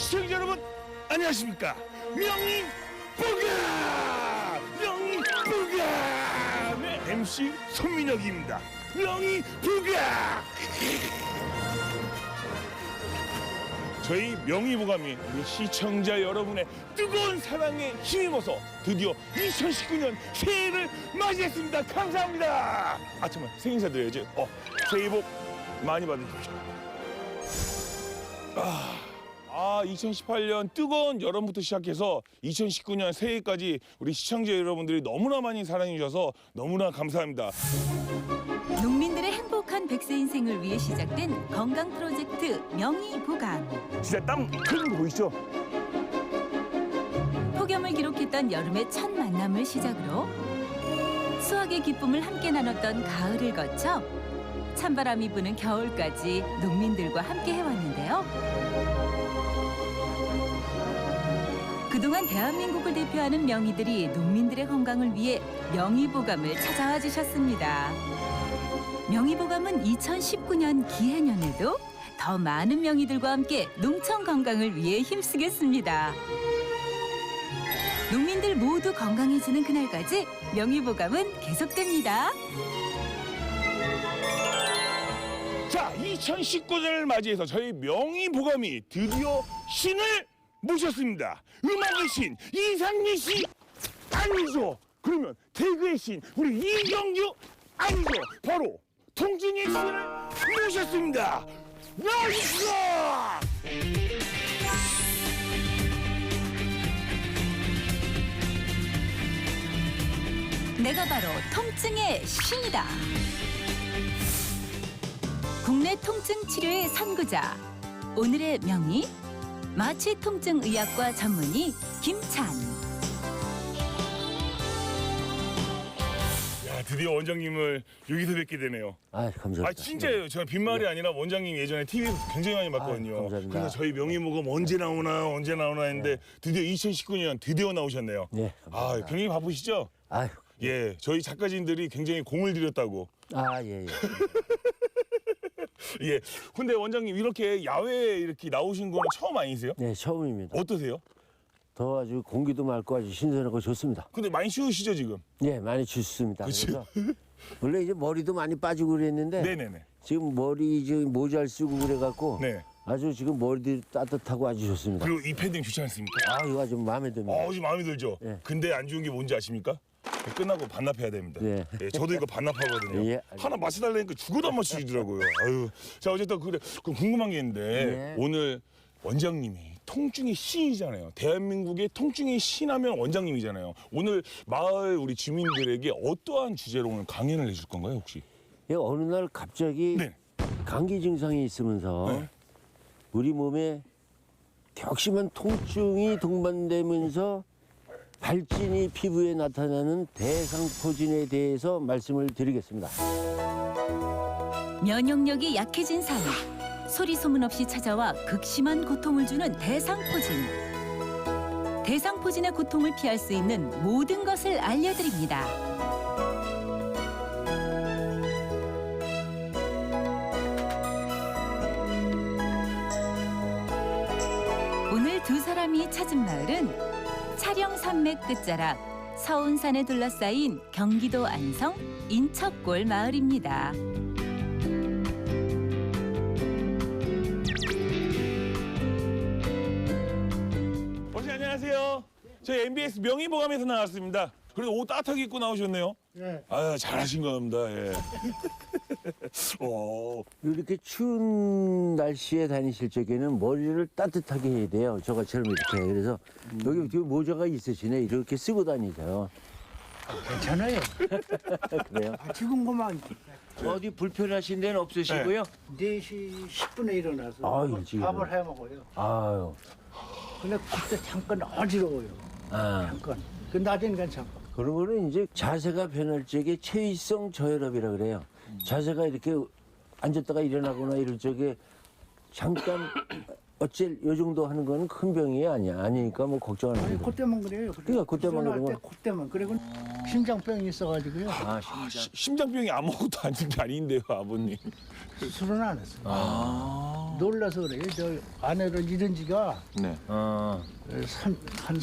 시청자 여러분 안녕하십니까? 명의부가 네, MC 손민혁입니다. 명의부가 저희 명의부감이 우리 시청자 여러분의 뜨거운 사랑에 힘입어서 드디어 2019년 새해를 맞이했습니다. 감사합니다. 아 정말 생일 인사드려야지. 새해 복 많이 받으십시오. 2018년 뜨거운 여름부터 시작해서 2019년 새해까지 우리 시청자 여러분들이 너무나 많이 사랑해 주셔서 너무나 감사합니다. 농민들의 행복한 백세 인생을 위해 시작된 건강 프로젝트 명의보감. 진짜 땀 흐르는 거 보이시죠? 폭염을 기록했던 여름의 첫 만남을 시작으로 수확의 기쁨을 함께 나눴던 가을을 거쳐 찬바람이 부는 겨울까지 농민들과 함께 해왔는데요. 그동안 대한민국을 대표하는 명의들이 농민들의 건강을 위해 명의보감을 찾아와 주셨습니다. 명의보감은 2019년 기해년에도 더 많은 명의들과 함께 농촌 건강을 위해 힘쓰겠습니다. 농민들 모두 건강해지는 그날까지 명의보감은 계속됩니다. 자, 2019년을 맞이해서 저희 명의보감이 드디어 신을 모셨습니다. 음악의 신 이상미 씨 아니죠? 그러면 태그의 신 우리 이경규 아니죠? 바로 통증의 신을 모셨습니다. 나이스! 내가 바로 통증의 신이다. 국내 통증 치료의 선구자, 오늘의 명의 마취통증의학과 전문의 김찬. 야, 드디어 원장님을 여기서 뵙게 되네요. 감사합니다. 진짜예요. 제가 빈말이 아니라 원장님 예전에 TV에서 굉장히 많이 봤거든요. 감사합니다. 그래서 저희 명의모금 언제 나오나 했는데 드디어 2019년 드디어 나오셨네요. 네, 감사합니다. 굉장히 바쁘시죠? 예, 저희 작가진들이 굉장히 공을 들였다고. 예. 예. 근데 원장님 이렇게 야외에 이렇게 나오신 거는 처음 아니세요? 네, 처음입니다. 어떠세요? 더 아주 공기도 맑고 아주 신선하고 좋습니다. 근데 많이 쉬우시죠 지금? 네, 많이 춥습니다. 그쵸? 그래서 원래 이제 머리도 많이 빠지고 그랬는데 네네네. 지금 머리 지금 모자를 쓰고 그래갖고 네. 아주 지금 머리도 따뜻하고 아주 좋습니다. 그리고 이 패딩 좋지 않습니까? 이거 아주 마음에 듭니다. 지금 마음에 들죠? 네. 근데 안 좋은 게 뭔지 아십니까? 끝나고 반납해야 됩니다. 네. 예, 저도 이거 반납하거든요. 예, 하나 맞춰달라니까 죽어도 안 맞추시더라고요. 자, 어쨌든 그럼 궁금한 게 있는데 네. 오늘 원장님이 통증의 신이잖아요. 대한민국의 통증의 신하면 원장님이잖아요. 오늘 마을 우리 주민들에게 어떠한 주제로 오늘 강연을 해줄 건가요, 혹시? 예, 어느 날 갑자기 네. 감기 증상이 있으면서 네. 우리 몸에 격심한 통증이 동반되면서 발진이 피부에 나타나는 대상포진에 대해서 말씀을 드리겠습니다. 면역력이 약해진 사람, 소리 소문 없이 찾아와 극심한 고통을 주는 대상포진. 대상포진의 고통을 피할 수 있는 모든 것을 알려드립니다. 오늘 두 사람이 찾은 마을은 차령산맥 끝자락 서운산에 둘러싸인 경기도 안성 인첩골 마을입니다. 원장님 안녕하세요. 저희 MBS 명의보감에서 나왔습니다. 그래도 옷 따뜻하게 입고 나오셨네요. 네. 잘하신 겁니다. 예. 이렇게 추운 날씨에 다니실 적에는 머리를 따뜻하게 해야 돼요. 저처럼 이렇게. 그래서 여기 뒤에 모자가 있으시네. 이렇게 쓰고 다니세요. 괜찮아요. 그래요? 지금 그만 어디 불편하신 데는 없으시고요? 4시 10분에 일어나서 일찍 밥을 해 먹어요. 아유. 근데 그때 잠깐 어지러워요. 잠깐. 그 낮에는 괜찮고. 그런 거는 이제 자세가 변할 적에 체위성 저혈압이라 그래요. 자세가 이렇게 앉았다가 일어나거나 이럴 적에 잠깐 어째 요 정도 하는 거는 큰 병이 아니니까 뭐 걱정 안 아니 해도. 그때만 그래요. 그러니까 그때만 일어날 그러면. 때 그때만. 그리고 심장병이 있어가지고요. 심장병이 아무것도 아닌 게 아닌데요, 아버님. 술은 안 했어요. 놀라서 그래요. 저 아내를 잃은 지가 네. 어. 한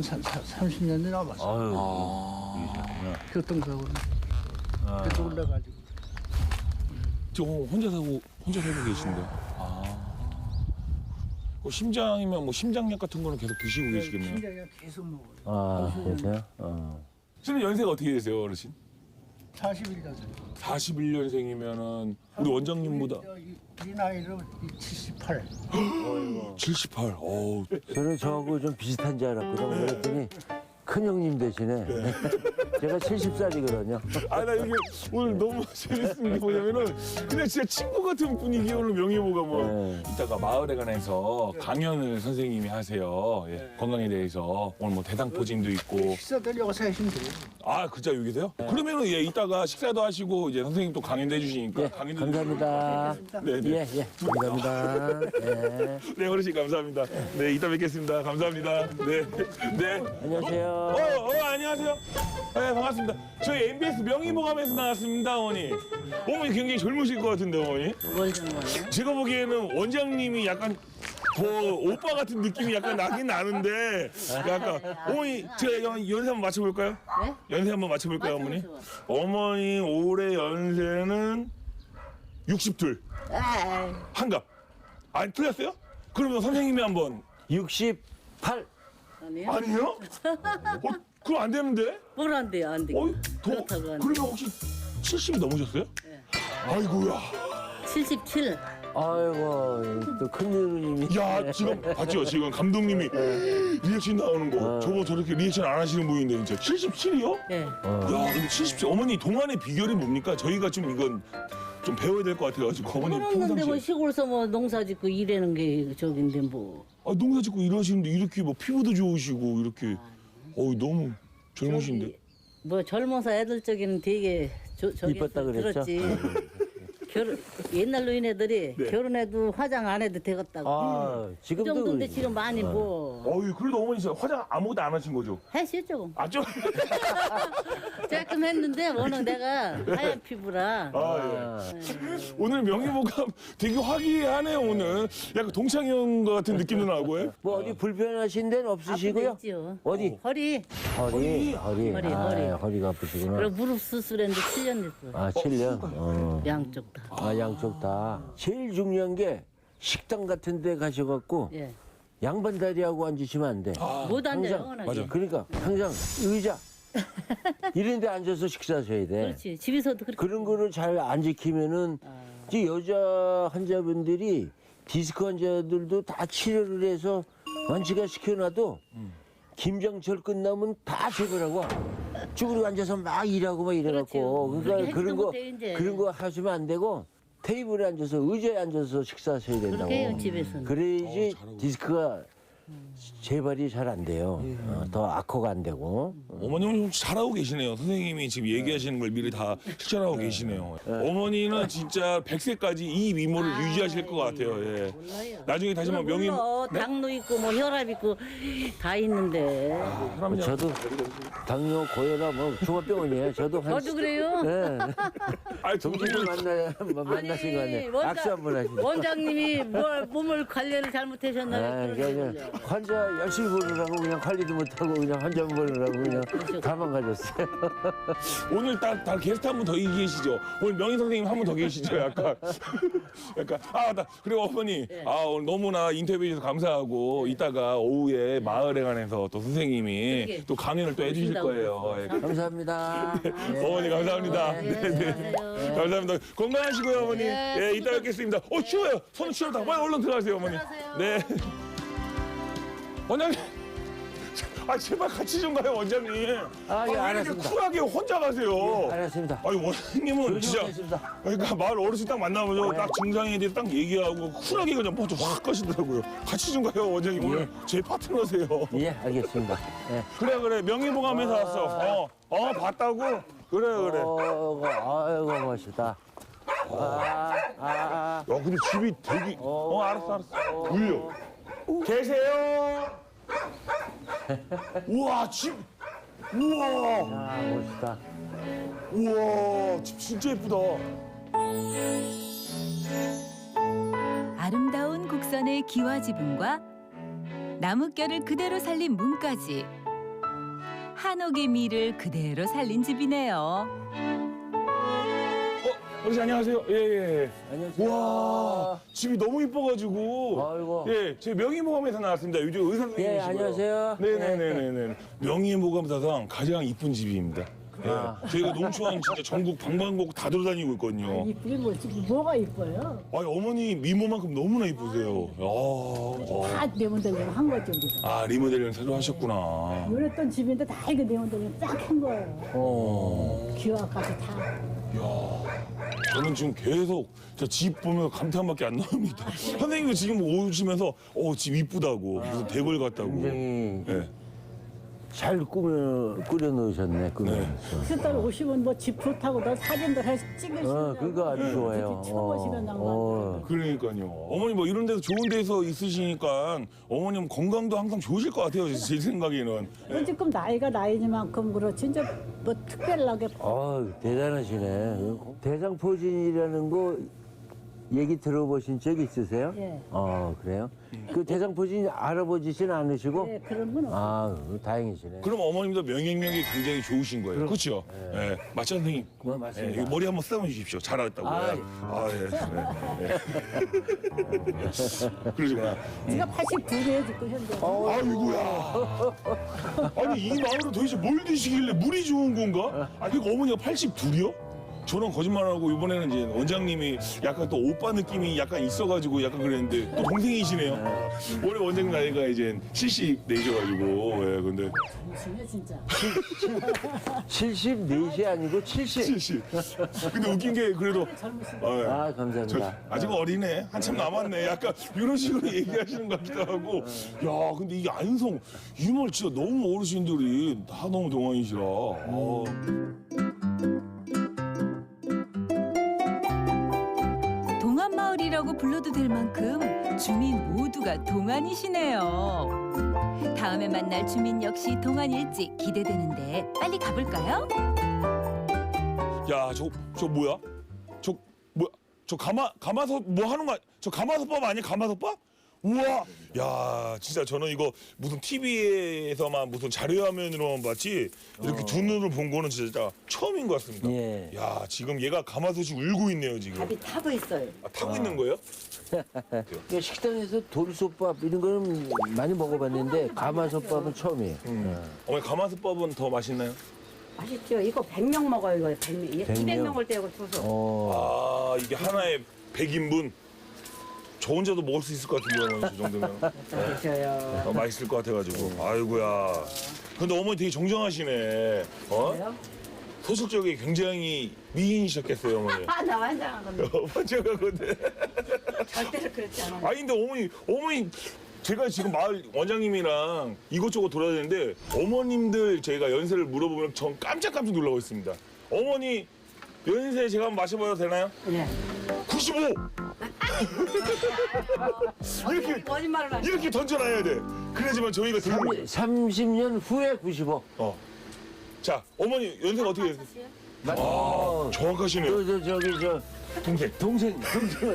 30년이 남았어. 아유. 교통사고로. 그래서 올라가지고. 저 혼자 살고 계신데. 심장이면 뭐 심장약 같은 거는 계속 드시고 계시겠네요. 심장이 계속 먹어요. 아, 그러세요? 어. 선생님 연세가 어떻게 되세요, 어르신? 41년생. 41년생이면은 우리 원장님보다 이 나이로 78. 78. 어우. 저는 저하고 좀 비슷한 줄 알았거든요. 그랬더니 큰 형님 되시네. 제가 70살이거든요. 아, 나 여기 오늘 너무 재밌는 게 뭐냐면은 그냥 진짜 친구 같은 분위기 오늘 명예보가 뭐 네. 이따가 마을에 관해서 강연을 선생님이 하세요. 예, 건강에 대해서 오늘 뭐 대상포진도 있고 식사들 여기서 하시면 돼요. 아, 그자 여기세요? 그러면은 예, 이따가 식사도 하시고 이제 선생님 또 강연도 해주시니까 예, 강연도 감사합니다. 네, 네. 예, 예, 감사합니다. 예. 네, 어르신 감사합니다. 네, 이따 뵙겠습니다. 감사합니다. 네, 네. 안녕하세요. 안녕하세요. 네, 반갑습니다. 저희 MBS 명의보감에서 나왔습니다, 어머니. 어머니 굉장히 젊으실 것 같은데, 어머니. 뭘 정말요? 제가 보기에는 원장님이 약간 더 오빠 같은 느낌이 약간 나긴 나는데, 약간 어머니 제가 연세 한번 맞춰볼까요? 네? 연세 한번 맞춰볼까요, 어머니? 맞춰보세요. 어머니 올해 연세는 62. 아, 한갑. 아니 틀렸어요? 그러면 선생님이 한번. 68. 아니요. 아니요? 그럼 안 되는데? 뭘 안 돼요, 안 돼요. 어이, 그렇다고 안 그러면 혹시 70이 넘으셨어요? 네. 아이고야. 77. 아이고, 또 큰 누님이. 야, 지금 봤죠? 지금 감독님이 리액션 나오는 거. 저거 저렇게 리액션 안 하시는 분인데 진짜 77이요? 예. 야, 근데 77. 어머니 동안의 비결이 뭡니까? 저희가 좀 이건 좀 배워야 될 것 같아가지고 어머니 그러는데 뭐 평상시에 시골서 뭐 농사 짓고 일하는 게 저긴데 뭐. 농사 짓고 이러시는데 이렇게 뭐 피부도 좋으시고 이렇게 너무 젊으신데. 저기 뭐 젊어서 애들 적에는 되게 저기 이뻤다 그랬죠? 들었지. 옛날 노인애들이 네. 결혼해도 화장 안 해도 되겠다고. 아, 그 지금도. 정도인데 지금 많이 뭐 그래도 어머니 진짜 화장 아무것도 안 하신 거죠? 했어요 조금. 좀. 조금 했는데 워낙 내가 하얀 피부라. 오늘 명예보감 되게 화기애애하네요 오늘. 약간 동창이 형과 같은 느낌도 나고요. 뭐 어디 불편하신 데는 없으시고요? 아프겠지요. 어디? 허리. 허리. 허리. 허리가 아프시구나. 그리고 무릎 수술했는데 7년 됐어. 아, 7년? 양쪽 다. 아, 양쪽 다. 제일 중요한 게 식당 같은 데 가셔갖고 예. 양반다리하고 앉으시면 안 돼. 못 앉아요, 항상- 워낙에. 맞아. 그러니까 항상 의자 이런 데 앉아서 식사하셔야 돼. 그렇지. 집에서도 그렇게. 그런 거를 잘 안 지키면은 이제 여자 환자분들이 디스크 환자들도 다 치료를 해서 완치가 시켜놔도 김장철 끝나면 다 제거라고 쭈그리고 앉아서 막 일하고 막 이래갖고 그렇죠. 그러니까 그렇게 그런 거 해도 돼, 이제. 그런 거 하시면 안 되고 테이블에 앉아서 의자에 앉아서 식사하셔야 된다고. 그렇게 해요, 집에서는. 그래야지 디스크가 재발이 잘 안 돼요. 더 악화가 안 되고. 어머님은 좀 잘하고 계시네요. 선생님이 지금 얘기하시는 걸 미리 다 실천하고 계시네요. 어머니는 진짜 100세까지 이 미모를 유지하실 것 같아요. 예. 몰라요. 나중에 다시 한번 명예. 몰라. 당뇨 있고 뭐 혈압 있고 다 있는데. 저도 당뇨, 고혈압, 뭐 종합병원이에요. 저도 한 저도 그래요. 네. 아, 정신을 만나신 거 아니에요? 악수 한번 하시죠. 원장님이 몸을 관리를 잘못하셨나요? 그러니까 환자 열심히 보느라고 그냥 관리도 못하고 그냥 환자 보느라고 그냥 다만 가졌어요. 오늘 다 게스트 한 분 더 계시죠? 오늘 명희 선생님 한 분 더 계시죠? 약간. 나 그리고 어머니, 오늘 너무나 인터뷰해 주셔서 감사하고 이따가 오후에 마을에 관해서 또 선생님이 그러게. 또 강연을 또 해주실 거예요. 예. 감사합니다. 어머니 감사합니다. 네. 감사합니다. 건강하시고요, 어머니. 예, 이따 뵙겠습니다. 추워요. 손 치웠다. 빨리 얼른 들어가세요, 어머니. 네. 원장님. 제발 같이 좀 가요, 원장님. 예, 왜 이렇게 알았습니다. 쿨하게 혼자 가세요. 알았습니다. 아니, 원장님은 진짜. 조심하겠습니다. 그러니까 마을 어르신 딱 만나면 딱 증상에 대해서 딱 얘기하고 쿨하게 그냥 먼저 확 가시더라고요. 같이 좀 가요, 원장님. 오늘 제 파트너세요. 예, 알겠습니다. 예. 그래. 명예보감에서 왔어. 봤다고? 그래. 아이고 멋있다. 야, 근데 집이 되게. 알았어. 울려. 계세요? 우와, 집. 우와. 멋있다. 우와, 집 진짜 예쁘다. 아름다운 곡선의 기와 지붕과 나뭇결을 그대로 살린 문까지 한옥의 미를 그대로 살린 집이네요. 어르신 안녕하세요. 예. 안녕하세요. 와, 집이 너무 이뻐가지고. 아이고. 예, 제 명의모감에서 나왔습니다. 요즘 의사 선생님이시고요. 예, 안녕하세요. 네네네네. 명의모감사상 가장 이쁜 집입니다. 예. 아. 저희가 농촌 진짜 전국 방방곡곡 다 돌아다니고 있거든요. 이쁘게 뭐 지금 뭐가 이뻐요? 아, 어머니 미모만큼 너무나 이쁘세요. 다 내몬들로 한 거죠 우리가. 아, 리모델링 새로 하셨구나. 요랬던 집인데 다 이거 내몬들로 딱 한 거예요. 기와까지 다. 저는 지금 계속 집 보면 감탄밖에 안 나옵니다. 선생님도 지금 오시면서 집 이쁘다고 무슨 대궐 같다고. 굉장히 예. 잘 꾸려 놓으셨네. 그딸 오시면 뭐 집 좋다고 너 사진도 해서 찍으시면. 그거 아주 좋아요. 쳐보시면 나와. 그러니까요. 어머니 뭐 이런 데서 좋은 데서 있으시니까 어머님 건강도 항상 좋으실 것 같아요. 제 생각에는. 지금 나이가 나이니만큼 그렇지 이제 뭐 특별하게 대단하시네. 대장포진이라는 거 얘기 들어보신 적 있으세요? 예. 그래요? 그 대장포진 알아보지진 않으시고? 예, 그런 건 없어요. 다행이시네. 그럼 어머님도 명예력이 굉장히 좋으신 거예요. 그렇죠? 예. 맞죠, 선생님? 맞습니다. 예, 머리 한번 쓰다듬어 주십시오. 잘했다고요. 예. 그러시구나. 네가 82에 지금 현재. 아이고야. 아니, 이 마을은 도대체 뭘 드시길래 물이 좋은 건가? 그러니까 어머니가 82이요? 저는 거짓말하고 이번에는 이제 원장님이 약간 또 오빠 느낌이 약간 있어가지고 약간 그랬는데 또 동생이시네요. 올해 원장님 나이가 이제 70 내셔가지고 예 근데 무시네 진짜. 74이 아니고 70. 70. 근데 웃긴 게 그래도 젊으신 예. 감사합니다. 아직 어리네. 한참 남았네. 약간 이런 식으로 얘기하시는 것 같기도 하고. 야, 근데 이게 안성 이 말 진짜 너무 어르신들이 다 너무 동안이시라. 동안마을이라고 불러도 될 만큼 주민 모두가 동안이시네요. 다음에 만날 주민 역시 동안일지 기대되는데 빨리 가볼까요? 야, 저 뭐야? 저 가마솥 뭐 하는 거야? 저 가마솥밥 아니야? 가마솥밥? 우와! 야, 진짜 저는 이거 무슨 TV에서만 무슨 자료화면으로만 봤지 이렇게 두 눈으로 본 거는 진짜 처음인 것 같습니다. 예. 야, 지금 얘가 가마솥이 울고 있네요, 지금. 밥이 타고 있어요. 타고 있는 거예요? 그러니까 식당에서 돌솥밥 이런 거는 많이 먹어봤는데 가마솥밥은 처음이에요. 어머니 가마솥밥은 더 맛있나요? 맛있죠? 이거 100명 먹어요, 이거 100명. 이게 200명 올 때 이거 줘서. 아, 이게 하나에 100인분. 저 혼자도 먹을 수 있을 것 같은데요, 저 정도면. 드셔요. 맛있을 것 같아가지고. 아이고야. 근데 어머니 되게 정정하시네. 그래요? 소실적이 굉장히 미인이셨겠어요, 어머니. 나 환장하거든. 환장하거든. 절대로 그렇지 않아. 아니, 근데 어머니, 제가 지금 마을 원장님이랑 이것저것 돌아다니는데 어머님들 제가 연세를 물어보면 전 깜짝깜짝 놀라고 있습니다. 어머니 연세 제가 한번 마셔봐도 되나요? 네. 95! 거짓말을 하지. 이렇게 던져놔야 돼. 그래야지만 저희가 듣는 거예요. 30년 후에 95. 자, 어머니 연세가 어떻게 되세요? 정확하시네요. 저기 동생은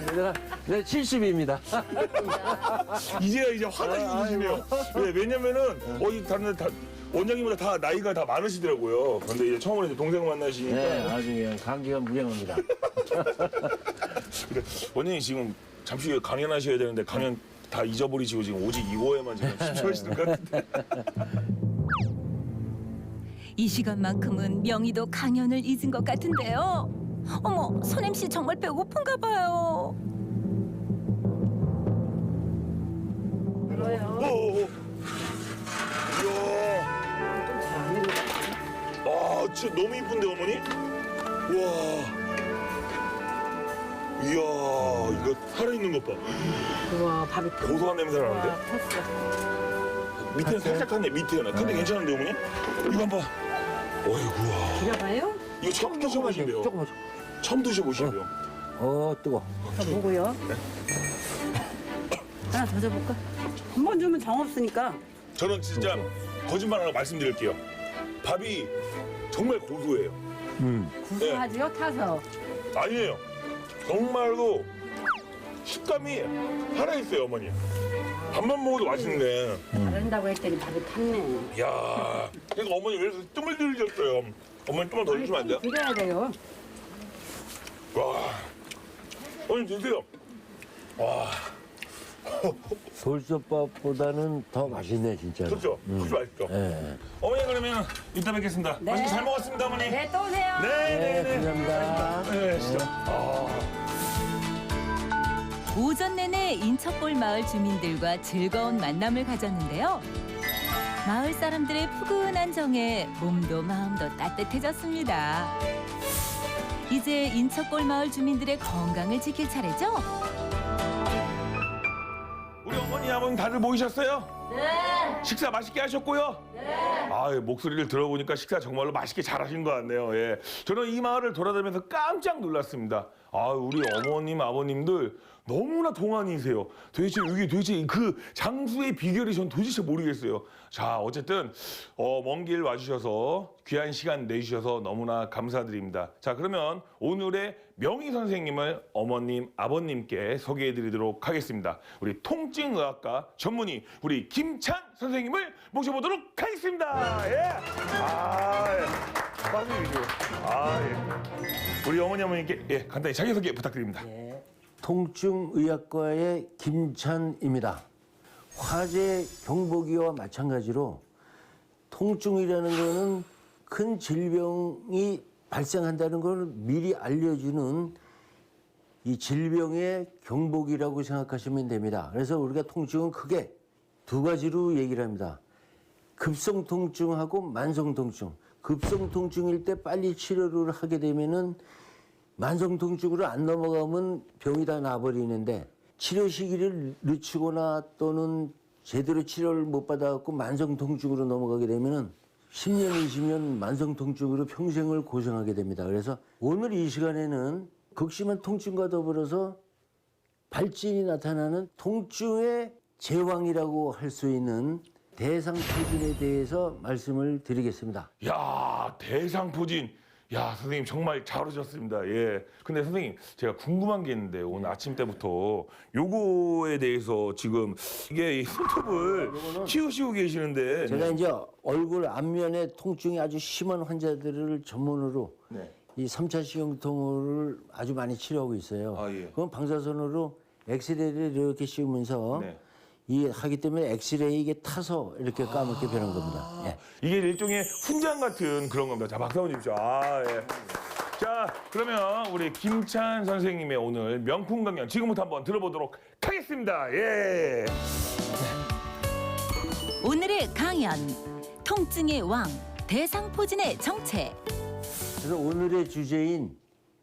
내가 70입니다. 이제 화가 있으시네요. 네, 왜냐면은 이 다른 원장님보다 다 나이가 다 많으시더라고요. 근데 이제 처음으로 이제 동생 만나시니까. 네, 아주 그냥 감기가 무량합니다. 그래, 원장님 지금 잠시 후에 강연하셔야 되는데 강연 다 잊어버리시고 지금 오직 이거에만 지금 집중하시는 것 같은데. 이 시간만큼은 명희도 강연을 잊은 것 같은데요. 어머, 선임씨 정말 배고픈가 봐요. 이야. 아, 진짜 너무 이쁜데 어머니? 와. 이야, 이거 살아있는 것 봐. 우와, 밥이 타. 고소한 냄새 나는데? 탔어. 밑에는 살짝 탔네, 밑에는. 근데 괜찮은데 어머니? 이거 한번. 어이구야. 들어가요? 이거 처음 드셔보신대요. 조금만. 처음 드셔보신대요. 뜨거. 더 보고요. 하나 더 줘볼까? 한 번 주면 정 없으니까. 저는 진짜 거짓말 하나 말씀드릴게요. 밥이 정말 고소해요. 구수하지요, 타서. 아니에요. 정말로 식감이 살아있어요, 어머니. 밥만 먹어도 맛있네. 잘한다고 했더니 밥이 탔네. 이야, 그러니까 어머니 왜 이렇게 뜸을 들이셨어요? 어머니 좀만 더 주시면 안 돼요? 드려야 돼요. 와, 어머니 드세요. 와, 돌솥밥보다는 더 맛있네 진짜. 그렇죠? 훨씬 맛있죠? 예. 어머니 그러면 이따 뵙겠습니다. 맛있게 잘 먹었습니다, 어머니. 네, 또 오세요. 네. 감사합니다. 네, 진짜. 오전 내내 인척골 마을 주민들과 즐거운 만남을 가졌는데요. 마을 사람들의 푸근한 정에 몸도 마음도 따뜻해졌습니다. 이제 인척골 마을 주민들의 건강을 지킬 차례죠? 우리 어머니, 아버님 다들 모이셨어요? 네. 식사 맛있게 하셨고요? 네. 아, 목소리를 들어보니까 식사 정말로 맛있게 잘하신 것 같네요. 예. 저는 이 마을을 돌아다니면서 깜짝 놀랐습니다. 아, 우리 어머님, 아버님들 너무나 동안이세요. 도대체 그 장수의 비결이 전 도대체 모르겠어요. 자, 어쨌든 먼 길 와주셔서 귀한 시간 내주셔서 너무나 감사드립니다. 자, 그러면 오늘의 명희 선생님을 어머님, 아버님께 소개해드리도록 하겠습니다. 우리 통증의학과 전문의 우리 김찬 선생님을 모셔보도록 하겠습니다. 예. 빠지죠. 예. 우리 어머니, 아버님께 예, 간단히 자기소개 부탁드립니다. 통증의학과의 김찬입니다. 화재 경보기와 마찬가지로 통증이라는 것은 큰 질병이 발생한다는 걸 미리 알려주는 이 질병의 경보기라고 생각하시면 됩니다. 그래서 우리가 통증은 크게 두 가지로 얘기를 합니다. 급성 통증하고 만성 통증. 급성 통증일 때 빨리 치료를 하게 되면은 만성 통증으로 안 넘어가면 병이 다 나버리는데 치료 시기를 늦추거나 또는 제대로 치료를 못 받아갖고 만성 통증으로 넘어가게 되면은 10년, 20년 만성 통증으로 평생을 고생하게 됩니다. 그래서 오늘 이 시간에는 극심한 통증과 더불어서 발진이 나타나는 통증의 제왕이라고 할 수 있는 대상포진에 대해서 말씀을 드리겠습니다. 야, 대상포진. 야, 선생님 정말 잘 오셨습니다. 예. 근데 선생님, 제가 궁금한 게 있는데 오늘 아침 때부터 요거에 대해서 지금 이게 손톱을 키우시고 계시는데 제가 이제 얼굴 앞면에 통증이 아주 심한 환자들을 전문으로 네. 이 3차 신경통을 아주 많이 치료하고 있어요. 아, 예. 그건 방사선으로 엑스레이를 이렇게 씌우면서 네. 이 하기 때문에 엑스레이 이게 타서 이렇게 까맣게 변한 겁니다. 예. 이게 일종의 훈장 같은 그런 겁니다. 자, 박수 한번 주십시오. 예. 자, 그러면 우리 김찬 선생님의 오늘 명품 강연 지금부터 한번 들어보도록 하겠습니다. 예. 오늘의 강연, 통증의 왕, 대상포진의 정체. 그래서 오늘의 주제인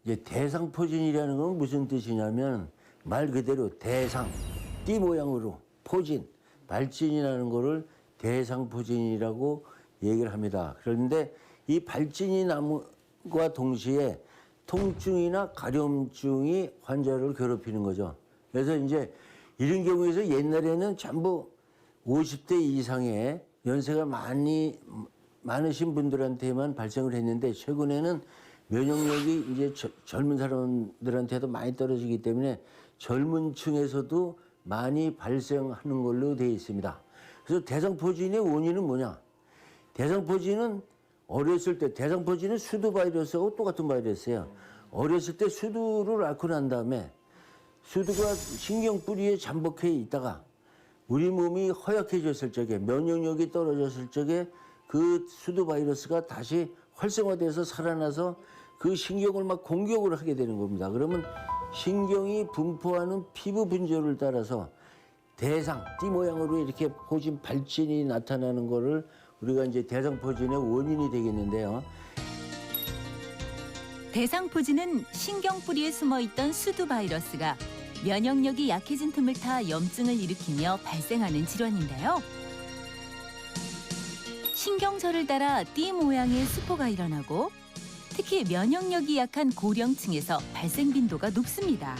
이제 대상포진이라는 건 무슨 뜻이냐면 말 그대로 대상, 띠 모양으로 포진, 발진이라는 거를 대상포진이라고 얘기를 합니다. 그런데 이 발진이 남과 동시에 통증이나 가려움증이 환자를 괴롭히는 거죠. 그래서 이제 이런 경우에서 옛날에는 전부 50대 이상의 연세가 많으신 분들한테만 발생을 했는데 최근에는 면역력이 이제 젊은 사람들한테도 많이 떨어지기 때문에 젊은 층에서도 많이 발생하는 걸로 되어 있습니다. 그래서 대상포진의 원인은 뭐냐? 대상포진은 어렸을 때 대상포진은 수두 바이러스하고 똑같은 바이러스예요. 어렸을 때 수두를 앓고 난 다음에 수두가 신경뿌리에 잠복해 있다가 우리 몸이 허약해졌을 적에 면역력이 떨어졌을 적에 그 수두 바이러스가 다시 활성화돼서 살아나서 그 신경을 막 공격을 하게 되는 겁니다. 그러면 신경이 분포하는 피부 분조를 따라서 대상, 띠 모양으로 이렇게 포진 발진이 나타나는 거를 우리가 이제 대상포진의 원인이 되겠는데요. 대상포진은 신경뿌리에 숨어있던 수두 바이러스가 면역력이 약해진 틈을 타 염증을 일으키며 발생하는 질환인데요. 신경절을 따라 띠 모양의 수포가 일어나고 특히 면역력이 약한 고령층에서 발생 빈도가 높습니다.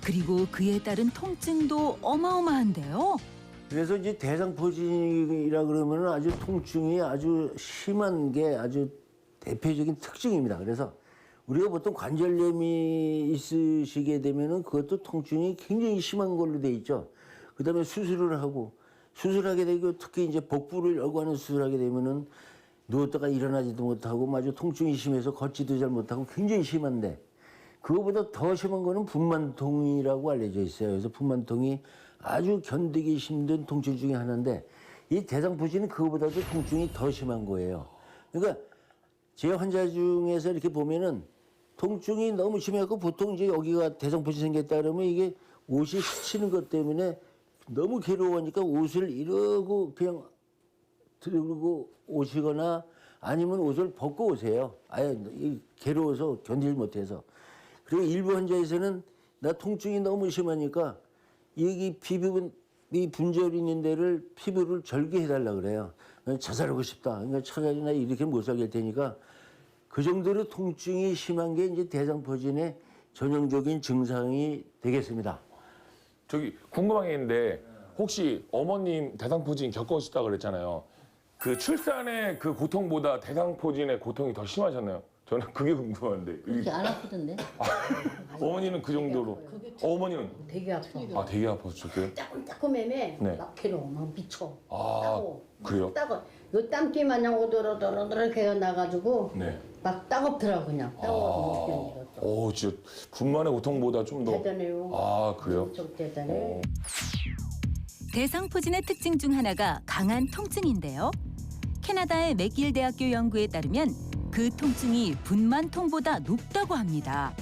그리고 그에 따른 통증도 어마어마한데요. 그래서 이제 대상포진이라 그러면 아주 통증이 아주 심한 게 아주 대표적인 특징입니다. 그래서 우리가 보통 관절염이 있으시게 되면은 그것도 통증이 굉장히 심한 걸로 돼 있죠. 그다음에 수술을 하고 수술하게 되고 특히 이제 복부를 열고 하는 수술하게 되면은 누웠다가 일어나지도 못하고 마주 통증이 심해서 걷지도 잘 못하고 굉장히 심한데 그거보다 더 심한 거는 분만통이라고 알려져 있어요. 그래서 분만통이 아주 견디기 힘든 통증 중에 하나인데 이 대상포진은 그거보다도 통증이 더 심한 거예요. 그러니까 제 환자 중에서 이렇게 보면은 통증이 너무 심해갖고 보통 이제 여기가 대상포진 생겼다 그러면 이게 옷이 스치는 것 때문에 너무 괴로우니까 옷을 이러고 그냥 들고 오시거나 아니면 옷을 벗고 오세요. 아예 괴로워서 견디지 못해서. 그리고 일부 환자에서는 나 통증이 너무 심하니까 여기 피부 이 분절 있는 데를 피부를 절개해달라 그래요. 자살하고 싶다. 그러니까 차라리 나 이렇게 못 살게 할 테니까 그 정도로 통증이 심한 게 이제 대상포진의 전형적인 증상이 되겠습니다. 저기 궁금한 게 있는데 혹시 어머님 대상포진 겪으셨다 그랬잖아요. 그 출산의 그 고통보다 대상포진의 고통이 더 심하셨나요? 저는 그게 궁금한데. 그렇게 안 아프던데? 어머니는 그 정도로. 어머니는 되게 아파. 아 되게 아팠었어요. 따끔따끔해매 네. 막 괴로워 막 미쳐. 아, 따고 그래요? 따고 요 땀띠 마냥 오도로도로도로 개어나가지고 네. 막 따갑더라고 그냥 따가워서 못 견디겠어. 오 진짜 분만의 고통보다 좀 더. 대단해요. 아 그래요? 엄청 대단해. 대상포진의 특징 중 하나가 강한 통증인데요. 캐나다의 맥길 대학교 연구에 따르면 그 통증이 분만통보다 높다고 합니다.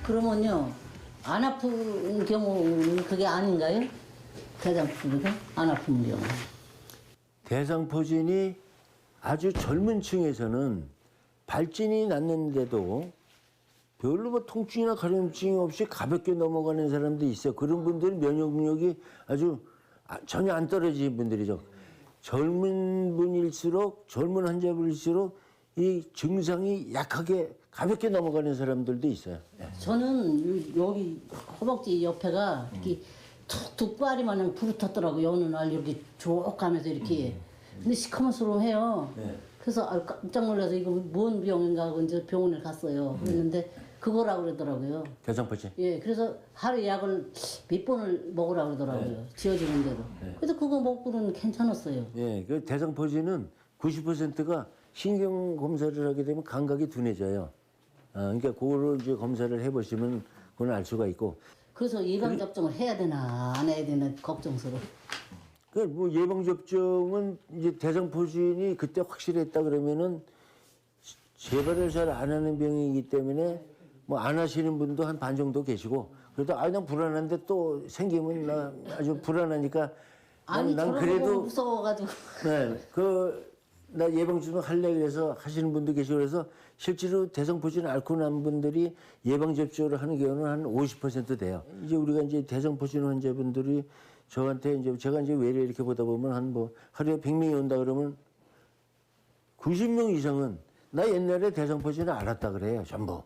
그러면요, 안 아픈 경우는 그게 아닌가요? 대장포진가? 안 아픈 경우. 대상포진이 아주 젊은 층에서는 발진이 났는데도 별로 뭐 통증이나 가려움증이 없이 가볍게 넘어가는 사람도 있어요. 그런 분들은 면역력이 아주 전혀 안 떨어진 분들이죠. 젊은 분일수록 젊은 환자분일수록 이 증상이 약하게 가볍게 넘어가는 사람들도 있어요. 저는 여기 허벅지 옆에가 이렇게 툭툭 빠리 마냥 불이 탔더라고요. 어느 날 이렇게 쭉 가면서 이렇게. 근데 시커멓스름해요. 그래서 깜짝 놀라서 이거 뭔 병인가 하고 이제 병원에 갔어요. 그랬는데 그거라고 그러더라고요. 대상포진. 예, 그래서 하루 약을 몇 번을 먹으라고 그러더라고요. 지어지는 대로. 그래서 그거 먹고는 괜찮았어요. 예, 그 대상포진은 90%가 신경 검사를 하게 되면 감각이 둔해져요. 그러니까 그거를 이제 검사를 해보시면 그건 알 수가 있고. 그래서 예방접종을 해야 되나 안 해야 되나 걱정스러워. 그 뭐 예방 접종은 이제 대상포진이 그때 확실했다 그러면은 재발을 잘 안 하는 병이기 때문에 뭐 안 하시는 분도 한 반 정도 계시고 그래도 난 불안한데 또 생기면 나 아주 불안하니까 아니 난 저런 거 그래도 무서워가지고. 네 나 예방 접종 할래 그래서 하시는 분도 계시고 그래서 실제로 대상포진 앓고 난 분들이 예방 접종을 하는 경우는 한 50% 돼요. 이제 우리가 이제 대상포진 환자분들이 저한테 이제 제가 이제 외래 이렇게 보다 보면 한 뭐 하루에 100명이 온다 그러면 90명 이상은 나 옛날에 대상포진을 앓았다 그래요, 전부.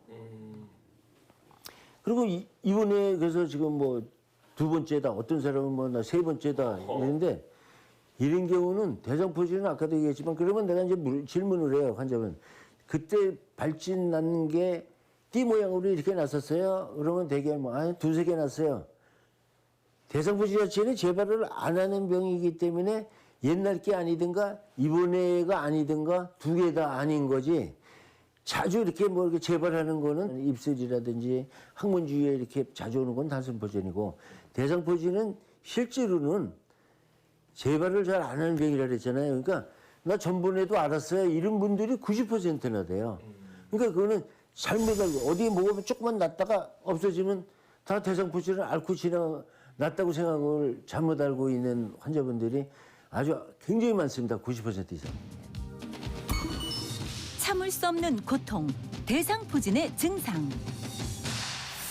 그리고 이번에 그래서 지금 뭐 2번째다, 어떤 사람은 뭐 나 3번째다 이러는데 이런 경우는 대상포진은 아까도 얘기했지만 그러면 내가 이제 질문을 해요, 환자분. 그때 발진 난 게 띠 모양으로 이렇게 났었어요? 그러면 대개 뭐, 아니, 2-3개 났어요. 대상포진 자체는 재발을 안 하는 병이기 때문에 옛날 게 아니든가 이번에가 아니든가 2개 다 아닌 거지. 자주 이렇게 뭐 이렇게 재발하는 거는 입술이라든지 항문 주위에 이렇게 자주 오는 건 단순포진이고 대상포진은 실제로는 재발을 잘 안 하는 병이라 그랬잖아요. 그러니까 나 전번에도 알았어요. 이런 분들이 90%나 돼요. 그러니까 그거는 잘못 알고 어디 뭐가 조금만 났다가 없어지면 다 대상포진을 앓고 났다고 생각을 잘못 알고 있는 환자분들이 아주 굉장히 많습니다. 90% 이상. 참을 수 없는 고통, 대상포진의 증상.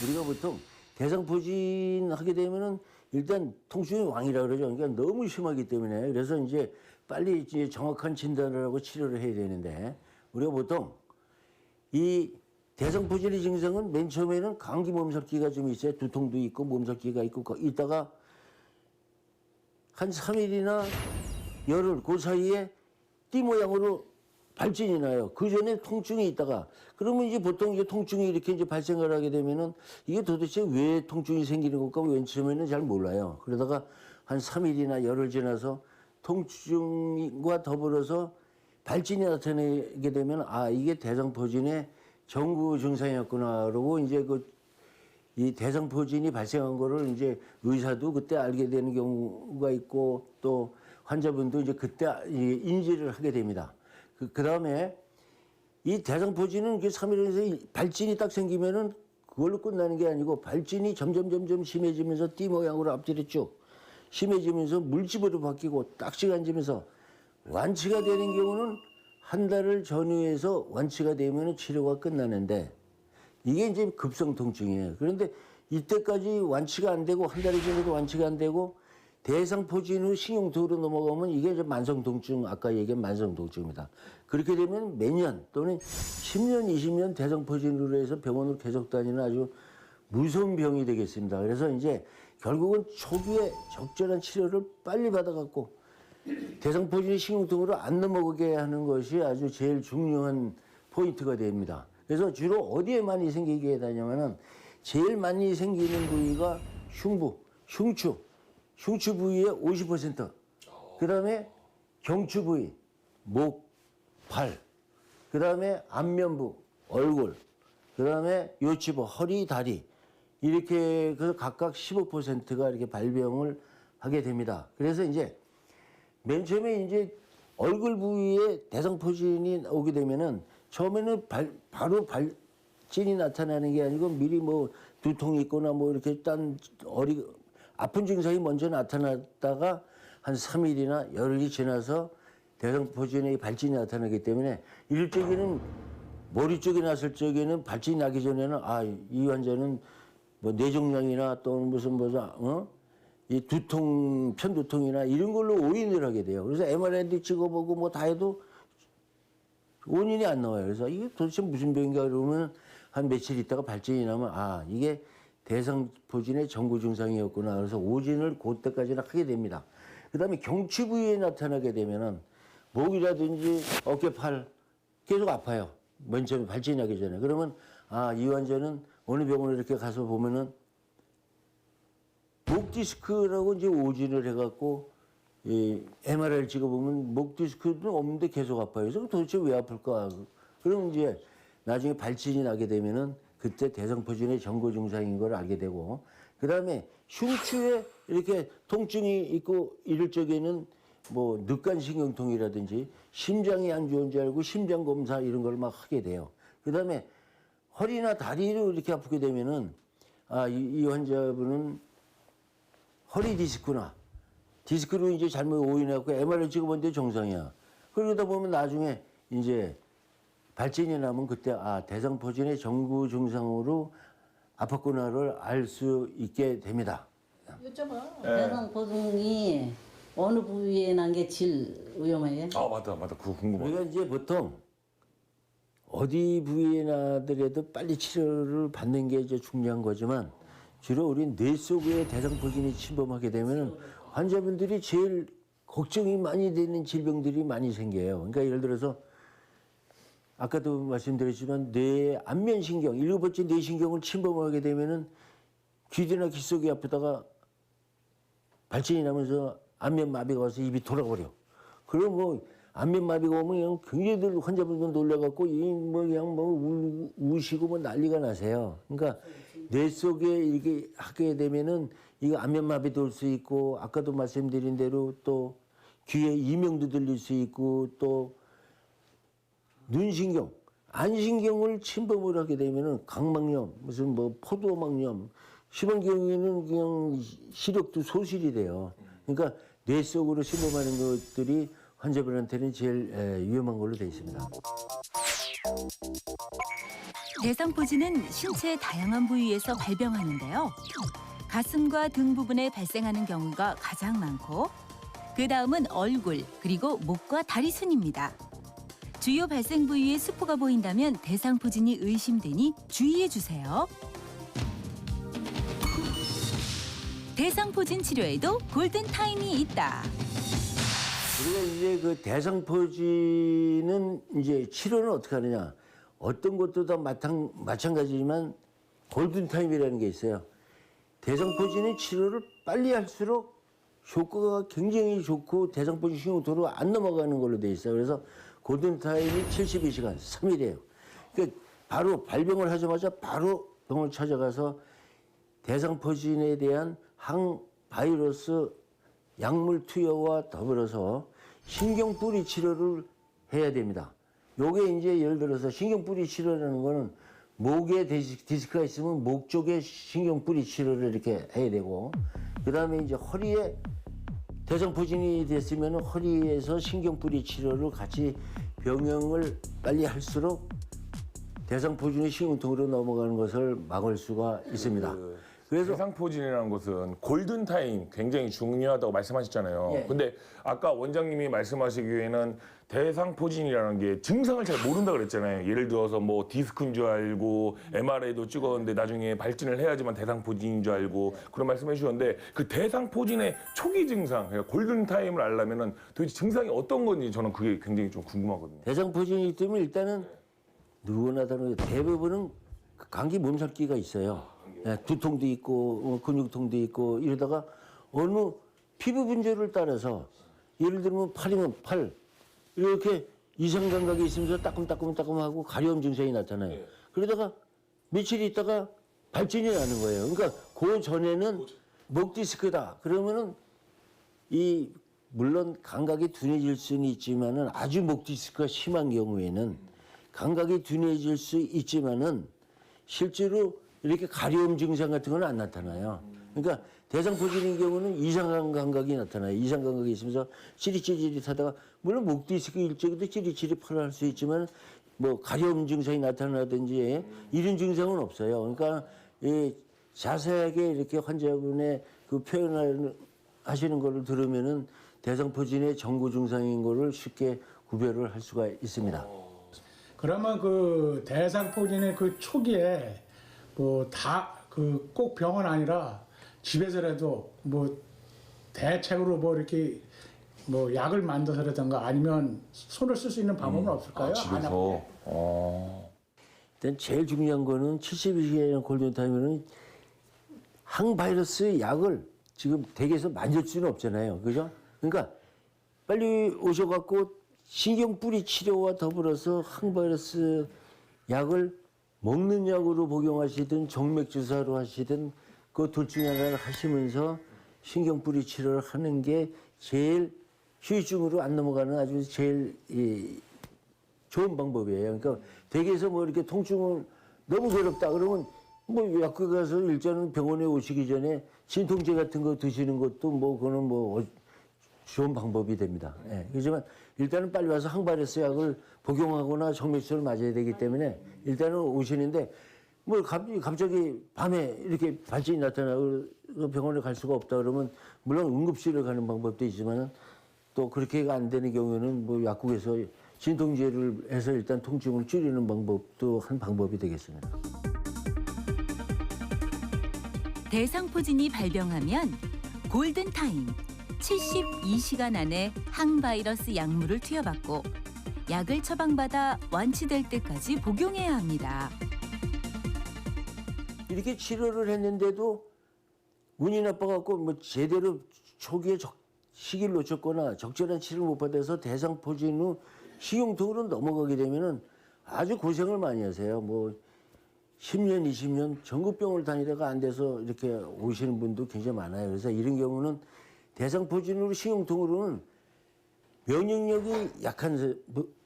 우리가 보통 대상포진 하게 되면은 일단 통증이 왕이라 그러죠. 그러니까 너무 심하기 때문에 그래서 이제 빨리 이제 정확한 진단을 하고 치료를 해야 되는데 우리가 보통 이 대상포진의 증상은 맨 처음에는 감기 몸살기가 좀 있어요. 두통도 있고 몸살기가 있고 있다가 한 3일이나 열흘 그 사이에 띠 모양으로 발진이 나요. 그 전에 통증이 있다가 그러면 이제 보통 이제 통증이 이렇게 이제 발생을 하게 되면은 이게 도대체 왜 통증이 생기는 것까 웬 처음에는 잘 몰라요. 그러다가 한 3일이나 열흘 지나서 통증과 더불어서 발진이 나타나게 되면 아 이게 대상포진의 정구 증상이었구나 그러고 이제 이 대상포진이 발생한 거를 이제 의사도 그때 알게 되는 경우가 있고 또 환자분도 이제 그때 인지를 하게 됩니다. 그 다음에 이 대상포진은 3일에서 발진이 딱 생기면은 그걸로 끝나는 게 아니고 발진이 점점 심해지면서 띠 모양으로 앞뒤로 쭉 심해지면서 물집으로 바뀌고 딱지가 앉으면서 완치가 되는 경우는 한 달을 전후해서 완치가 되면 치료가 끝나는데 이게 이제 급성 통증이에요. 그런데 이때까지 완치가 안 되고 한 달이 지나도 완치가 안 되고 대상포진 후 신경통으로 넘어가면 이게 이제 만성통증, 아까 얘기한 만성통증입니다. 그렇게 되면 매년 또는 10년, 20년 대상포진으로 해서 병원으로 계속 다니는 아주 무서운 병이 되겠습니다. 그래서 이제 결국은 초기에 적절한 치료를 빨리 받아갖고 대상포진이 신경통으로 안 넘어가게 하는 것이 아주 제일 중요한 포인트가 됩니다. 그래서 주로 어디에 많이 생기게 되냐면은 제일 많이 생기는 부위가 흉부, 흉추 부위의 50%. 그 다음에 경추 부위, 목, 팔. 그 다음에 안면부, 얼굴. 그 다음에 요치부, 허리, 다리. 이렇게 그래서 각각 15%가 이렇게 발병을 하게 됩니다. 그래서 이제 맨 처음에 이제 얼굴 부위에 대상포진이 오게 되면은 처음에는 바로 발진이 나타나는 게 아니고 미리 뭐 두통이 있거나 뭐 이렇게 아픈 증상이 먼저 나타났다가 한 3일이나 열흘이 지나서 대상포진의 발진이 나타나기 때문에 이럴 적에는 머리 쪽에 났을 적에는 발진이 나기 전에는 아, 이 환자는 뭐 뇌종양이나 또는 무슨 이 두통, 편두통이나 이런 걸로 오인을 하게 돼요. 그래서 MRI도 찍어보고 뭐 다 해도 원인이 안 나와요. 그래서 이게 도대체 무슨 병인가 그러면 한 며칠 있다가 발진이 나면 아, 이게 대상포진의 정구 증상이었구나. 그래서 오진을 그때까지는 하게 됩니다. 그 다음에 경추 부위에 나타나게 되면은 목이라든지 어깨, 팔 계속 아파요. 맨 처음에 발진이 나기 전에. 그러면 아, 이 환자는 어느 병원에 이렇게 가서 보면은 목 디스크라고 이제 오진을 해갖고 MRI를 찍어보면 목 디스크도 없는데 계속 아파요. 그래서 도대체 왜 아플까? 그러면 이제 나중에 발진이 나게 되면은 그때 대상포진의 정구 증상인 걸 알게 되고, 그 다음에 흉추에 이렇게 통증이 있고 이럴 적에는 뭐 늑간신경통이라든지 심장이 안 좋은 줄 알고 심장 검사 이런 걸 막 하게 돼요. 그 다음에 허리나 다리로 이렇게 아프게 되면은 아, 이 환자분은 허리 디스크나 디스크로 이제 잘못 오인해갖고 MRI 찍어봤는데 정상이야. 그러다 보면 나중에 이제 발진이 나면 그때 아, 대상포진의 정구 증상으로 아팠구나를 알 수 있게 됩니다. 대상포진이 어느 부위에 난 게 제일 위험해요? 아 맞다 그거 궁금하다. 우리가 이제 보통 어디 부위에 나더라도 빨리 치료를 받는 게 이제 중요한 거지만 주로 우리 뇌 속에 대상포진이 침범하게 되면 환자분들이 제일 걱정이 많이 되는 질병들이 많이 생겨요. 그러니까 예를 들어서 아까도 말씀드렸지만 뇌의 안면신경, 7번째 뇌신경을 침범하게 되면은 귀나 귀 속이 아프다가 발진이 나면서 안면마비가 와서 입이 돌아버려. 그럼 뭐 안면마비가 오면 그냥 굉장히들 환자분들 놀라갖고 그냥 우시고 뭐 난리가 나세요. 그러니까 뇌 속에 이렇게 하게 되면은 이거 안면마비도 올 수 있고 아까도 말씀드린 대로 또 귀에 이명도 들릴 수 있고 또 눈신경, 안신경을 침범을 하게 되면은 각막염, 무슨 뭐 포도막염, 심한 경우에는 그냥 시력도 소실이 돼요. 그러니까 뇌 속으로 침범하는 것들이 환자분한테는 제일 위험한 걸로 되어 있습니다. 대상포진은 신체의 다양한 부위에서 발병하는데요. 가슴과 등 부분에 발생하는 경우가 가장 많고 그 다음은 얼굴 그리고 목과 다리 순입니다. 주요 발생 부위에 수포가 보인다면 대상포진이 의심되니 주의해 주세요. 대상포진 치료에도 골든타임이 있다. 우리가 이제 그 대상포진은 이제 치료는 어떻게 하느냐. 어떤 것도 다 마찬가지지만 골든타임이라는 게 있어요. 대상포진의 치료를 빨리 할수록 효과가 굉장히 좋고 대상포진 신경통으로 안 넘어가는 걸로 돼 있어요. 그래서 골든타임이 72시간, 3일이에요. 그러니까 바로 발병을 하자마자 바로 병원을 찾아가서 대상포진에 대한 항바이러스 약물 투여와 더불어서 신경뿌리 치료를 해야 됩니다. 요게 이제 예를 들어서 신경뿌리 치료라는 거는 목에 디스크가 있으면 목 쪽에 신경뿌리 치료를 이렇게 해야 되고, 그 다음에 이제 허리에 대상포진이 됐으면 허리에서 신경뿌리 치료를 같이 병행을 빨리 할수록 대상포진이 신경통으로 넘어가는 것을 막을 수가 있습니다. 그래서 대상포진이라는 것은 골든타임 굉장히 중요하다고 말씀하셨잖아요. 예. 근데 아까 원장님이 말씀하시기에는 대상포진이라는 게 증상을 잘 모른다 그랬잖아요. 예를 들어서 뭐 디스크인 줄 알고 MRI도 찍었는데 나중에 발진을 해야지만 대상포진인 줄 알고 그런 말씀해 주셨는데 그 대상포진의 초기 증상, 그러니까 골든타임을 알려면은 도대체 증상이 어떤 건지 저는 그게 굉장히 좀 궁금하거든요. 대상포진이기 때문에 일단은 누구나 다른 대부분은 감기 몸살기가 있어요. 예, 두통도 있고 근육통도 있고 이러다가 어느 피부 분조를 따라서 예를 들면 팔이면 팔 이렇게 이상 감각이 있으면서 따끔따끔하고 가려움 증상이 나타나요. 그러다가 며칠 있다가 발진이 나는 거예요. 그러니까 그 전에는 목 디스크다. 그러면은 이 물론 감각이 둔해질 수는 있지만은 아주 목 디스크가 심한 경우에는 감각이 둔해질 수 있지만은 실제로 이렇게 가려움 증상 같은 건 안 나타나요. 그러니까 대상포진인 경우는 이상한 감각이 나타나요. 이상 감각이 있으면서 찌릿찌릿하다가 물론 목 디스크일 적에도 찌릿찌릿할 수 있지만 뭐 가려움 증상이 나타나든지 이런 증상은 없어요. 그러니까 이 자세하게 이렇게 환자분의 그 표현을 하시는 거를 들으면은 대상포진의 정구 증상인 거를 쉽게 구별을 할 수가 있습니다. 그러면 그 대상포진의 그 초기에 뭐 다 그 꼭 병원 아니라 집에서라도 뭐 대책으로 뭐 이렇게 뭐 약을 만들어서라든가 아니면 손을 쓸 수 있는 방법은 없을까요? 집에서. 일단 제일 중요한 거는 72시간 골든타임에는 항바이러스 약을 지금 댁에서 만질 수는 없잖아요. 그죠? 그러니까 빨리 오셔갖고 신경뿌리 치료와 더불어서 항바이러스 약을 먹는 약으로 복용하시든 정맥주사로 하시든 그 둘 중에 하나를 하시면서 신경뿌리 치료를 하는 게 제일 후유증으로 안 넘어가는 아주 제일 좋은 방법이에요. 그러니까 댁에서 뭐 이렇게 통증을 너무 괴롭다 그러면 뭐 약국 가서 일단은 병원에 오시기 전에 진통제 같은 거 드시는 것도 뭐 그거는 뭐 좋은 방법이 됩니다. 예. 그렇지만 일단은 빨리 와서 항바이러스 약을 복용하거나 정맥주를 맞아야 되기 때문에 일단은 오시는데 뭐 갑자기 밤에 이렇게 발진이 나타나고 병원에 갈 수가 없다 그러면 물론 응급실을 가는 방법도 있지만은 또 그렇게 안 되는 경우에는 뭐 약국에서 진통제를 해서 일단 통증을 줄이는 방법도 한 방법이 되겠습니다. 대상포진이 발병하면 골든타임 72시간 안에 항바이러스 약물을 투여받고 약을 처방받아 완치될 때까지 복용해야 합니다. 이렇게 치료를 했는데도 운이 나빠갖고 뭐 제대로 초기에 시기를 놓쳤거나 적절한 치료를 못 받아서 대상포진 후 식용통으로 넘어가게 되면은 아주 고생을 많이 하세요. 뭐 10년, 20년 전국병원을 다니다가 안 돼서 이렇게 오시는 분도 굉장히 많아요. 그래서 이런 경우는 대상포진으로 식용통으로는 면역력이 약한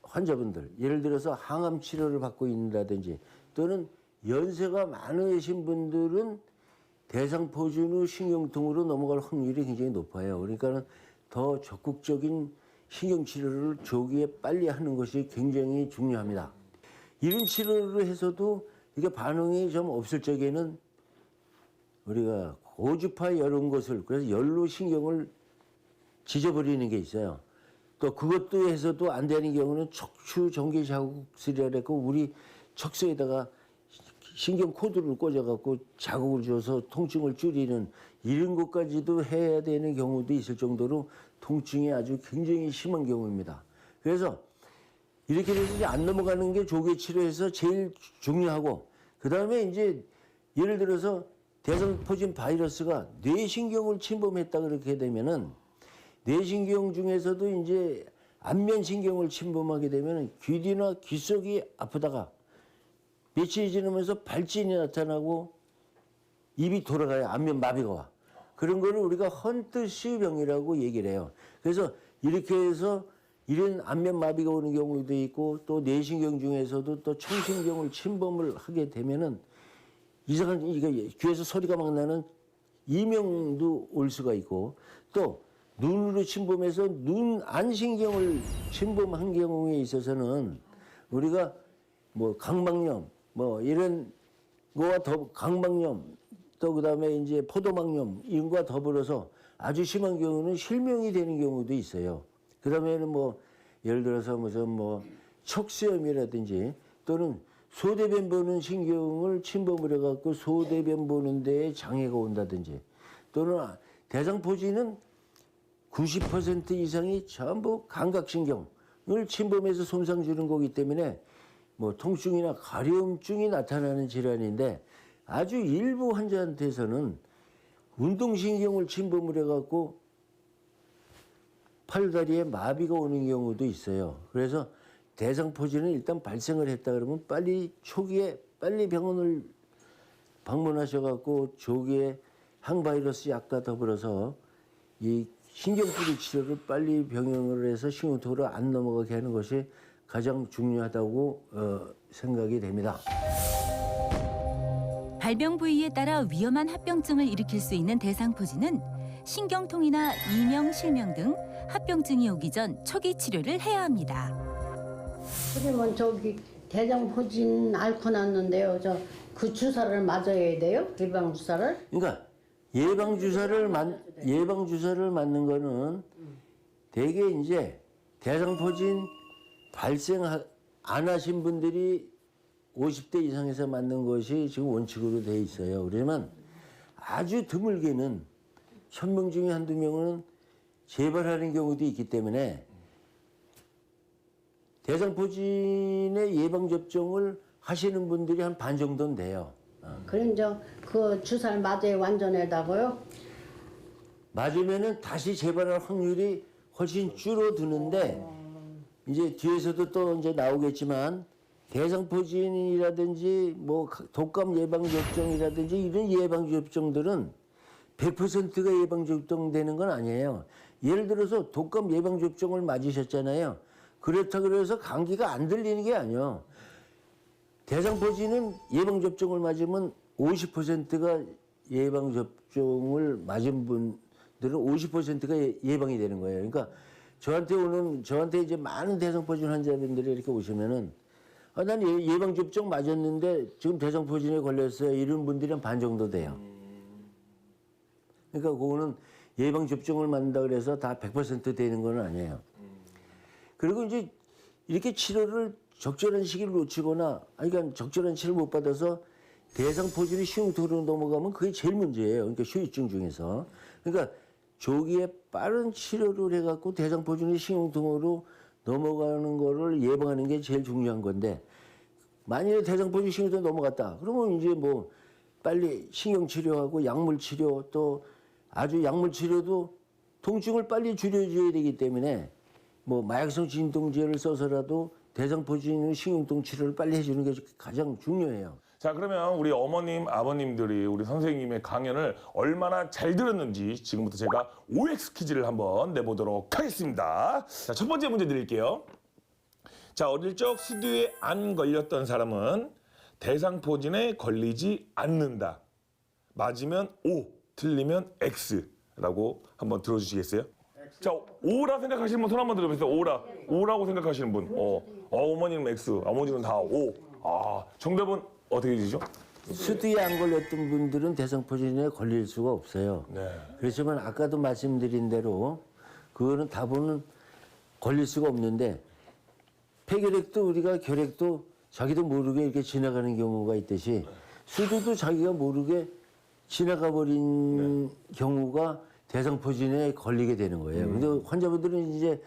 환자분들, 예를 들어서 항암 치료를 받고 있다든지 또는 연세가 많으신 분들은 대상포진 후 신경통으로 넘어갈 확률이 굉장히 높아요. 그러니까 더 적극적인 신경치료를 조기에 빨리 하는 것이 굉장히 중요합니다. 이런 치료를 해서도 이게 반응이 좀 없을 적에는 우리가 고주파 이런 것을 그래서 열로 신경을 지져버리는 게 있어요. 또 그것도 해서도 안 되는 경우는 척추 전기 자극술이라고 우리 척수에다가 신경 코드를 꽂아갖고 자극을 줘서 통증을 줄이는 이런 것까지도 해야 되는 경우도 있을 정도로 통증이 아주 굉장히 심한 경우입니다. 그래서 이렇게 돼서 이제 안 넘어가는 게 조기 치료에서 제일 중요하고, 그 다음에 이제 예를 들어서 대상포진 바이러스가 뇌신경을 침범했다 그렇게 되면은 뇌신경 중에서도 이제 안면신경을 침범하게 되면 귀뒤나 귀 속이 아프다가 며칠이 지나면서 발진이 나타나고 입이 돌아가요. 안면 마비가 와. 그런 거를 우리가 헌트시병이라고 얘기를 해요. 그래서 이렇게 해서 이런 안면 마비가 오는 경우도 있고, 또 뇌신경 중에서도 또 청신경을 침범을 하게 되면은 이상한, 이게 귀에서 소리가 막 나는 이명도 올 수가 있고, 또 눈으로 침범해서 눈 안신경을 침범한 경우에 있어서는 우리가 뭐 강막염, 뭐 이런 거와 더 강막염, 또 그다음에 이제 포도막염 이런 거와 더불어서 아주 심한 경우는 실명이 되는 경우도 있어요. 그다음에는 뭐 예를 들어서 무슨 뭐 척수염이라든지 또는 소대변 보는 신경을 침범을 해갖고 소대변 보는 데에 장애가 온다든지, 또는 대상포진은 90% 이상이 전부 감각신경을 침범해서 손상 주는 거기 때문에 뭐 통증이나 가려움증이 나타나는 질환인데, 아주 일부 환자한테서는 운동신경을 침범을 해갖고 팔다리에 마비가 오는 경우도 있어요. 그래서 대상포진은 일단 발생을 했다 그러면 빨리 초기에 빨리 병원을 방문하셔갖고 조기에 항바이러스 약과 더불어서 이 신경뿌리 치료를 빨리 병행을 해서 신경통으로 안 넘어가게 하는 것이 가장 중요하다고 생각이 됩니다. 발병 부위에 따라 위험한 합병증을 일으킬 수 있는 대상포진은 신경통이나 이명, 실명 등 합병증이 오기 전 초기 치료를 해야 합니다. 그러면 저기 대장포진 앓고 났는데요. 저 그 주사를 맞아야 돼요? 예방 주사를? 그러니까 예방 주사를 맞는 거는 대개 이제 대상포진 발생 안 하신 분들이 50대 이상에서 맞는 것이 지금 원칙으로 돼 있어요. 그러면 아주 드물게는 1000명 중에 한두 명은 재발하는 경우도 있기 때문에 대상포진의 예방접종을 하시는 분들이 한 반 정도는 돼요. 그럼 그 주사를 맞아야 완전하다고요? 맞으면은 다시 재발할 확률이 훨씬 줄어드는데, 이제 뒤에서도 또 이제 나오겠지만 대상포진이라든지 뭐 독감 예방접종이라든지 이런 예방접종들은 100%가 예방접종되는 건 아니에요. 예를 들어서 독감 예방접종을 맞으셨잖아요. 그렇다고 해서 감기가 안 들리는 게 아니에요. 대상포진은 예방접종을 맞으면 50%가 예방접종을 맞은 분들은 50%가 예방이 되는 거예요. 그러니까 저한테 이제 많은 대상포진 환자분들이 이렇게 오시면은 난 예방접종 맞았는데 지금 대상포진에 걸렸어요. 이런 분들이 한 반 정도 돼요. 그러니까 그거는 예방접종을 맞는다 그래서 다 100% 되는 건 아니에요. 그리고 이제 이렇게 치료를 적절한 시기를 놓치거나, 그러니까 적절한 치료를 못 받아서 대상포진이 신경통으로 넘어가면 그게 제일 문제예요. 그러니까 후유증 중에서. 그러니까 조기에 빠른 치료를 해갖고 대상포진이 신경통으로 넘어가는 거를 예방하는 게 제일 중요한 건데, 만약에 대상포진 신경통 넘어갔다 그러면 이제 뭐 빨리 신경치료하고 약물치료, 또 아주 약물치료도 통증을 빨리 줄여줘야 되기 때문에 뭐 마약성 진통제를 써서라도 대상포진 신경통 치료를 빨리 해주는 게 가장 중요해요. 자, 그러면 우리 어머님, 아버님들이 우리 선생님의 강연을 얼마나 잘 들었는지 지금부터 제가 OX 퀴즈를 한번 내보도록 하겠습니다. 자, 첫 번째 문제 드릴게요. 자, 어릴 적 수두에 안 걸렸던 사람은 대상포진에 걸리지 않는다. 맞으면 O, 틀리면 X라고 한번 들어주시겠어요? 자, O라 생각하시는 분 손 한번 들어보세요. O라고 생각하시는 분. 어머니는 X, 아버지는 다 O. 아, 정답은 어떻게 되죠? 수두에 안 걸렸던 분들은 대상포진에 걸릴 수가 없어요. 네. 그렇지만 아까도 말씀드린 대로 그거는 다분은 걸릴 수가 없는데, 폐결핵도 우리가 결핵도 자기도 모르게 이렇게 지나가는 경우가 있듯이 수두도 자기가 모르게 지나가 버린 경우가 대상포진에 걸리게 되는 거예요. 근데 환자분들은 이제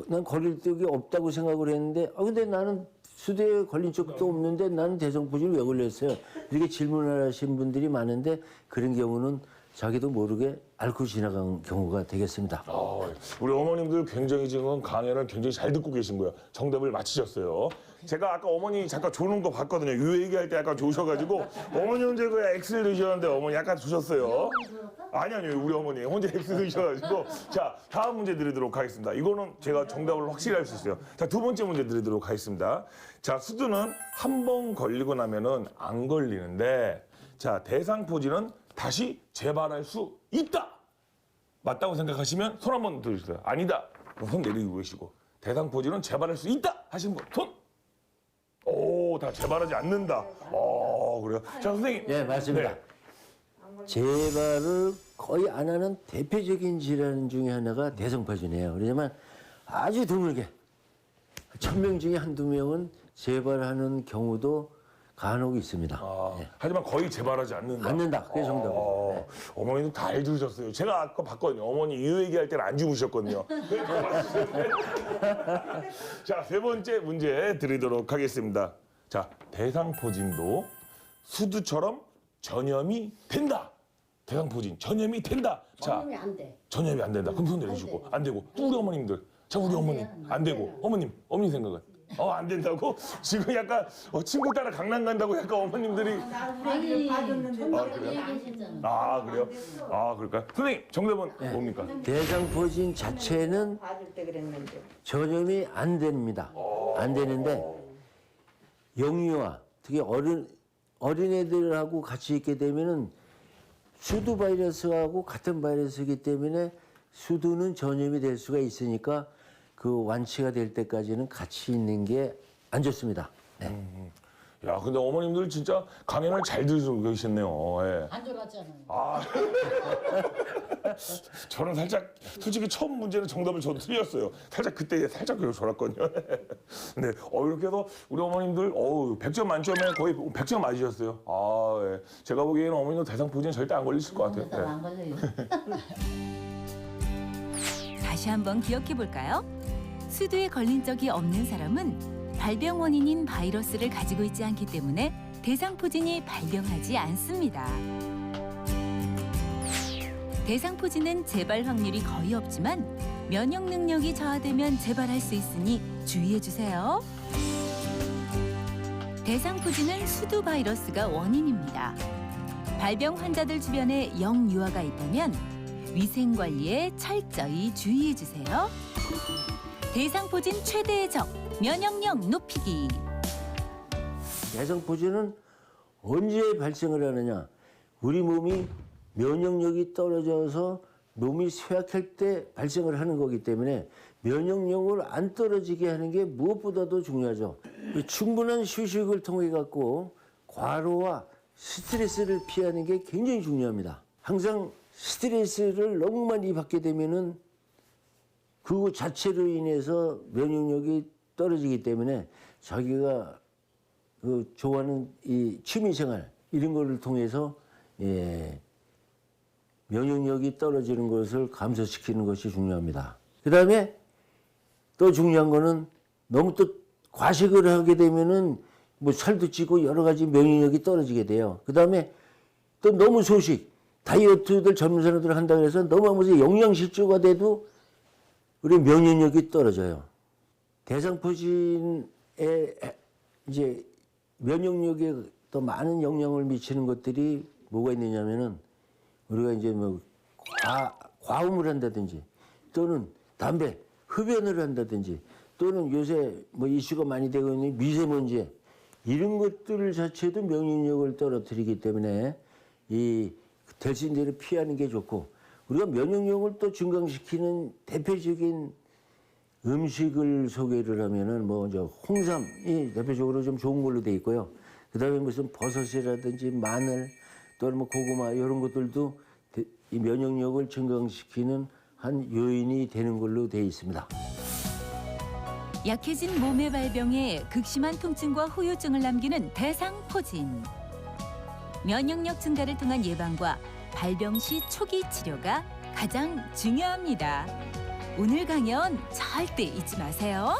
난 걸릴 적이 없다고 생각을 했는데 근데 나는 수두에 걸린 적도 없는데 나는 대상포진이 왜 걸렸어요? 이렇게 질문을 하신 분들이 많은데 그런 경우는 자기도 모르게 앓고 지나간 경우가 되겠습니다. 우리 어머님들 굉장히 지금 강연을 굉장히 잘 듣고 계신 거예요. 정답을 맞히셨어요. 제가 아까 어머니 잠깐 조는 거 봤거든요. 이 얘기할 때 약간 조셔가지고 어머니 혼자 그 X를 넣으셨는데 어머니 약간 조셨어요. 아니요. 우리 어머니 혼자 X 넣으셔가지고 자 다음 문제 드리도록 하겠습니다. 이거는 제가 정답을 확실히 알 수 있어요. 자, 두 번째 문제 드리도록 하겠습니다. 자, 수두는 한 번 걸리고 나면은 안 걸리는데 자, 대상포진은 다시 재발할 수 있다. 맞다고 생각하시면 손 한번 들어주세요. 아니다. 그럼 손 내리고 계시고. 대상포진은 재발할 수 있다 하신 분 손. 오, 다 재발하지 않는다. 그래요. 자, 선생님. 네, 맞습니다. 재발을 거의 안 하는 대표적인 질환 중에 하나가 대상포진이에요. 그렇지만 아주 드물게 1000명 중에 한두 명은 재발하는 경우도 간혹 있습니다. 하지만 거의 재발하지 않는다. 그게 정답이에요. 어머니도 다 해주셨어요. 제가 아까 봤거든요. 어머니 이 얘기할 때는 안 주무셨거든요. 자, 세 번째 문제 드리도록 하겠습니다. 자, 대상포진도 수두처럼 전염이 된다. 대상포진 전염이 된다. 자, 전염이 안 돼. 전염이 안 된다. 그럼 손 내려주고 안 되고 또 우리 어머님들. 자, 우리 어머님 안 되고 어머니 생각은 안 된다고? 지금 약간 친구 따라 강남 간다고 약간 어머님들이 아니, 그래요? 그래요? 그럴까요? 선생님 정답은 뭡니까? 대상포진 자체는 전염이 안 됩니다. 안 되는데 영유아, 특히 어린애들하고 같이 있게 되면은 수두 바이러스하고 같은 바이러스이기 때문에 수두는 전염이 될 수가 있으니까 그 완치가 될 때까지는 같이 있는 게 안 좋습니다. 네. 야, 근데 어머님들 진짜 강연을 잘 들으시고 계셨네요. 예. 안 졸았잖아요. 저는 살짝 솔직히 처음 문제는 정답을 저도 틀렸어요. 살짝 그때 살짝 졸았거든요. 근데 이렇게 해서 우리 어머님들 100점 만점에 거의 100점 맞으셨어요. 예. 제가 보기에는 어머님도 대상포진 절대 안 걸리실 것 같아요. 예. 안 걸려요. 다시 한번 기억해 볼까요? 수두에 걸린 적이 없는 사람은 발병 원인인 바이러스를 가지고 있지 않기 때문에 대상포진이 발병하지 않습니다. 대상포진은 재발 확률이 거의 없지만 면역 능력이 저하되면 재발할 수 있으니 주의해 주세요. 대상포진은 수두 바이러스가 원인입니다. 발병 환자들 주변에 영유아가 있다면 위생 관리에 철저히 주의해 주세요. 대상포진 최대의 적, 면역력 높이기. 대상포진은 언제 발생을 하느냐? 우리 몸이 면역력이 떨어져서 몸이 쇠약할 때 발생을 하는 거기 때문에 면역력을 안 떨어지게 하는 게 무엇보다도 중요하죠. 충분한 휴식을 통해 갖고 과로와 스트레스를 피하는 게 굉장히 중요합니다. 항상 스트레스를 너무 많이 받게 되면은 그 자체로 인해서 면역력이 떨어지기 때문에 자기가 그 좋아하는 이 취미생활 이런 거를 통해서 면역력이 떨어지는 것을 감소시키는 것이 중요합니다. 그 다음에 또 중요한 거는 너무 또 과식을 하게 되면은 뭐 살도 찌고 여러 가지 면역력이 떨어지게 돼요. 그 다음에 또 너무 소식, 다이어트들 젊은 사람들 한다 그래서 너무 무슨 영양실조가 돼도 우리 면역력이 떨어져요. 대상포진에 이제 면역력에 더 많은 영향을 미치는 것들이 뭐가 있느냐면은 우리가 이제 뭐 과음을 한다든지 또는 담배, 흡연을 한다든지 또는 요새 뭐 이슈가 많이 되고 있는 미세먼지 이런 것들 자체도 면역력을 떨어뜨리기 때문에 이 될 수 있는 대로 피하는 게 좋고 우리가 면역력을 또 증강시키는 대표적인 음식을 소개를 하면은 뭐 저 홍삼이 대표적으로 좀 좋은 걸로 돼 있고요. 그다음에 무슨 버섯이라든지 마늘 또는 뭐 고구마 이런 것들도 이 면역력을 증강시키는 한 요인이 되는 걸로 돼 있습니다. 약해진 몸의 발병에 극심한 통증과 후유증을 남기는 대상포진. 면역력 증가를 통한 예방과 발병 시 초기 치료가 가장 중요합니다. 오늘 강연 절대 잊지 마세요.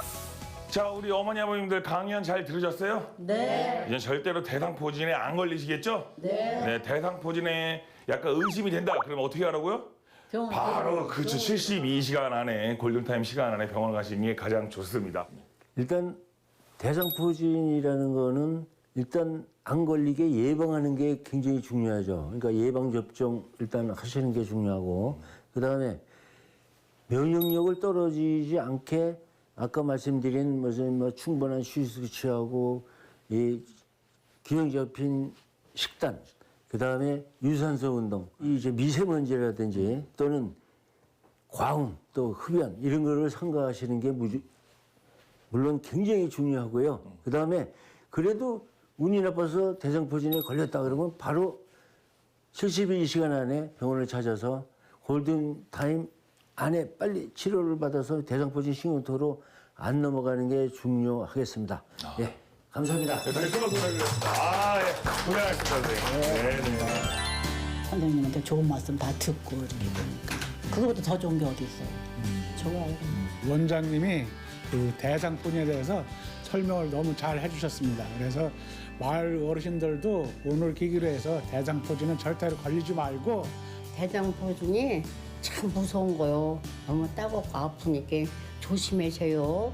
자, 우리 어머니 아버님들 강연 잘 들으셨어요? 네. 이제 절대로 대상포진에 안 걸리시겠죠? 네. 대상포진에 약간 의심이 된다. 그러면 어떻게 하라고요? 병원 바로 그렇죠. 72시간 안에 골든타임 시간 안에 병원 가시는 게 가장 좋습니다. 일단 대상포진이라는 거는 일단 안 걸리게 예방하는 게 굉장히 중요하죠. 그러니까 예방 접종 일단 하시는 게 중요하고 그다음에 면역력을 떨어지지 않게 아까 말씀드린 무슨 뭐 충분한 휴식을 취하고 이 균형 잡힌 식단 그다음에 유산소 운동 이 이제 미세먼지라든지 또는 과음 또 흡연 이런 거를 삼가하시는 게 물론 굉장히 중요하고요. 그다음에 그래도 운이 나빠서 대상포진에 걸렸다 그러면 바로 72시간 안에 병원을 찾아서 골든타임 안에 빨리 치료를 받아서 대상포진 신경토로 안 넘어가는 게 중요하겠습니다. 예, 감사합니다. 대단히 수고하셨습니다. 아, 예. 고생하셨습니다, 선생님. 네, 네. 선생님한테 좋은 말씀 다 듣고 이렇게 보니까 그거보다 더 좋은 게 어디 있어요. 좋아요. 원장님이 그 대상포진에 대해서 설명을 너무 잘 해주셨습니다. 그래서 마을 어르신들도 오늘 계기로 해서 대상포진은 절대로 걸리지 말고 대장포진이 참 무서운 거요. 너무 따갑고 아프니까 조심하세요.